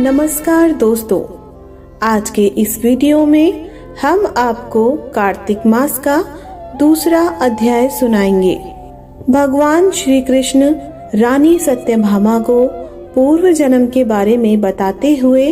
नमस्कार दोस्तों, आज के इस वीडियो में हम आपको कार्तिक मास का दूसरा अध्याय सुनाएंगे। भगवान श्री कृष्ण रानी सत्यभामा को पूर्व जन्म के बारे में बताते हुए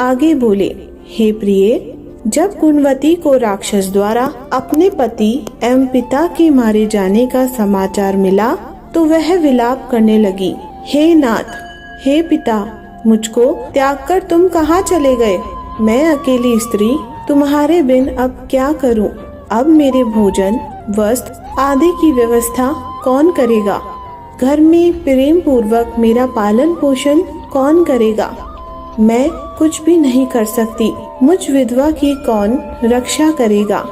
आगे बोले, हे प्रिय, जब गुणवती को राक्षस द्वारा अपने पति एवं पिता के मारे जाने का समाचार मिला तो वह विलाप करने लगी। हे नाथ, हे पिता, मुझको त्याग कर तुम कहाँ चले गए? मैं अकेली स्त्री तुम्हारे बिन अब क्या करूं? अब मेरे भोजन, वस्त्र आदि की व्यवस्था कौन करेगा? घर में प्रेम पूर्वक मेरा पालन पोषण कौन करेगा? मैं कुछ भी नहीं कर सकती। मुझ विधवा की कौन रक्षा करेगा?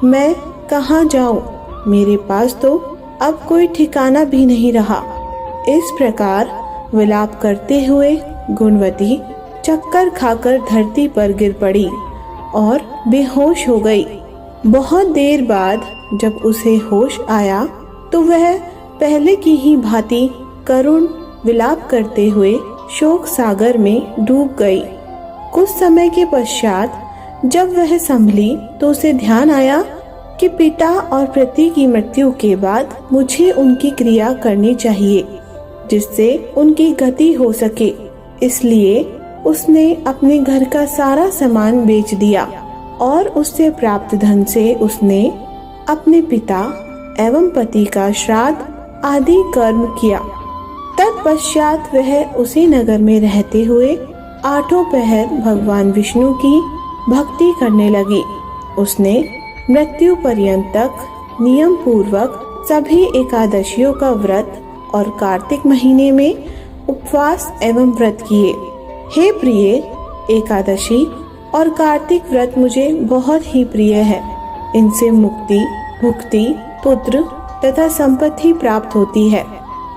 मैं कहाँ जाऊं? मेरे पास तो अब कोई ठिकाना भी नहीं रहा। इस प्रकार विलाप करते हुए गुणवती चक्कर खाकर धरती पर गिर पड़ी और बेहोश हो गई। बहुत देर बाद जब उसे होश आया तो वह पहले की ही भांति करुण विलाप करते हुए शोक सागर में डूब गई। कुछ समय के पश्चात जब वह संभली तो उसे ध्यान आया कि पिता और पति की मृत्यु के बाद मुझे उनकी क्रिया करनी चाहिए जिससे उनकी गति हो सके। इसलिए उसने अपने घर का सारा सामान बेच दिया और उससे प्राप्त धन से उसने अपने पिता एवं पति का श्राद्ध आदि कर्म किया। तत्पश्चात वह उसी नगर में रहते हुए 8 पहर भगवान विष्णु की भक्ति करने लगी। उसने मृत्यु पर्यंत तक नियम पूर्वक सभी एकादशियों का व्रत और कार्तिक महीने में उपवास एवं व्रत किए। हे प्रिय, एकादशी और कार्तिक व्रत मुझे बहुत ही प्रिय है। इनसे मुक्ति, भुक्ति, पुत्र तथा संपत्ति प्राप्त होती है।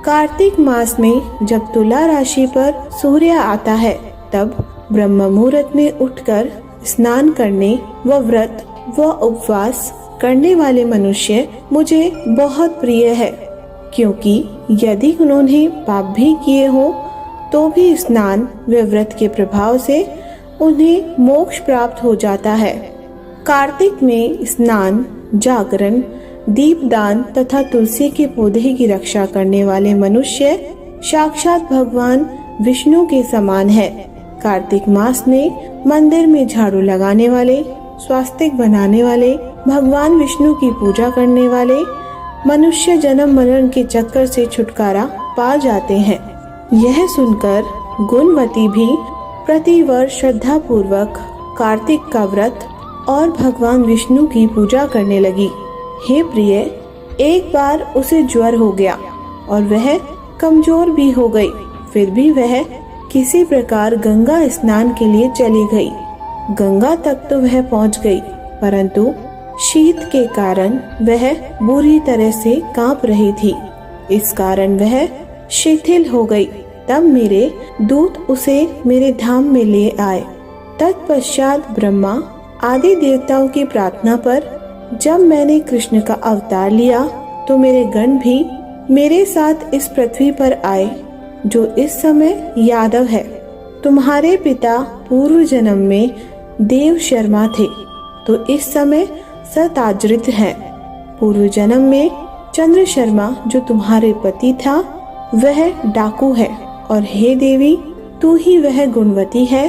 कार्तिक मास में जब तुला राशि पर सूर्य आता है तब ब्रह्म मुहूर्त में उठकर स्नान करने व व्रत व उपवास करने वाले मनुष्य मुझे बहुत प्रिय है, क्योंकि यदि उन्होंने पाप भी किए हो तो भी स्नान व व्रत के प्रभाव से उन्हें मोक्ष प्राप्त हो जाता है। कार्तिक में स्नान, जागरण, दीपदान तथा तुलसी के पौधे की रक्षा करने वाले मनुष्य साक्षात भगवान विष्णु के समान है। कार्तिक मास में मंदिर में झाड़ू लगाने वाले, स्वास्तिक बनाने वाले, भगवान विष्णु की पूजा करने वाले मनुष्य जन्म मरण के चक्कर से छुटकारा पा जाते हैं। यह सुनकर गुणवती भी प्रतिवर्ष श्रद्धा पूर्वक कार्तिक का व्रत और भगवान विष्णु की पूजा करने लगी। हे प्रिय, एक बार उसे ज्वर हो गया और वह कमजोर भी हो गई। फिर भी वह किसी प्रकार गंगा स्नान के लिए चली गई। गंगा तक तो वह पहुंच गई, परंतु शीत के कारण वह बुरी तरह से कांप रही थी। इस कारण वह शिथिल हो गई। तब मेरे दूत उसे मेरे धाम में ले आए। तत्पश्चात ब्रह्मा आदि देवताओं की प्रार्थना पर जब मैंने कृष्ण का अवतार लिया तो मेरे गण भी मेरे साथ इस पृथ्वी पर आए, जो इस समय यादव है। तुम्हारे पिता पूर्व जन्म में देव शर्मा थे तो इस समय सताज्रित हैं। पूर्व जन्म में चंद्र शर्मा जो तुम्हारे पति था वह डाकू है, और हे देवी, तू ही वह गुणवती है।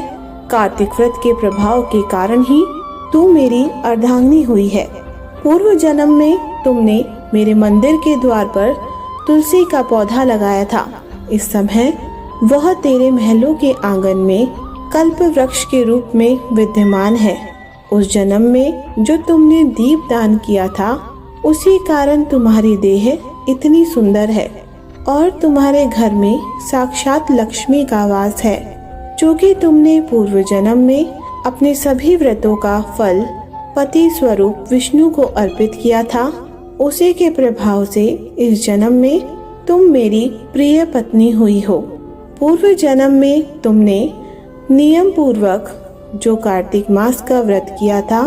कार्तिक व्रत के प्रभाव के कारण ही तू मेरी अर्धांगिनी हुई है। पूर्व जन्म में तुमने मेरे मंदिर के द्वार पर तुलसी का पौधा लगाया था। इस समय वह तेरे महलों के आंगन में कल्प वृक्ष के रूप में विद्यमान है। उस जन्म में जो तुमने दीप दान किया था उसी कारण तुम्हारी देह इतनी सुंदर है और तुम्हारे घर में साक्षात लक्ष्मी का वास है। चूँकि तुमने पूर्व जन्म में अपने सभी व्रतों का फल पति स्वरूप विष्णु को अर्पित किया था, उसी के प्रभाव से इस जन्म में तुम मेरी प्रिय पत्नी हुई हो। पूर्व जन्म में तुमने नियम पूर्वक जो कार्तिक मास का व्रत किया था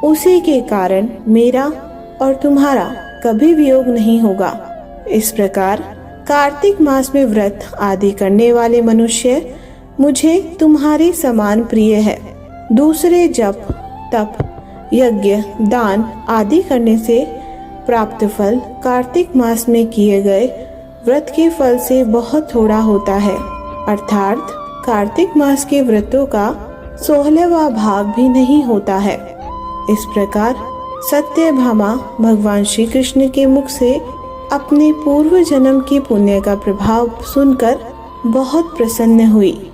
उसी के कारण मेरा और तुम्हारा कभी वियोग नहीं होगा। इस प्रकार कार्तिक मास में व्रत आदि करने वाले मनुष्य मुझे तुम्हारे समान प्रिय है। दूसरे जप, तप, यज्ञ, दान आदि करने से प्राप्त फल कार्तिक मास में किए गए व्रत के फल से बहुत थोड़ा होता है। अर्थात कार्तिक मास के व्रतों का 16वां भाग भी नहीं होता है। इस प्रकार सत्यभामा भगवान श्री कृष्ण के मुख से अपने पूर्व जन्म के पुण्य का प्रभाव सुनकर बहुत प्रसन्न हुई।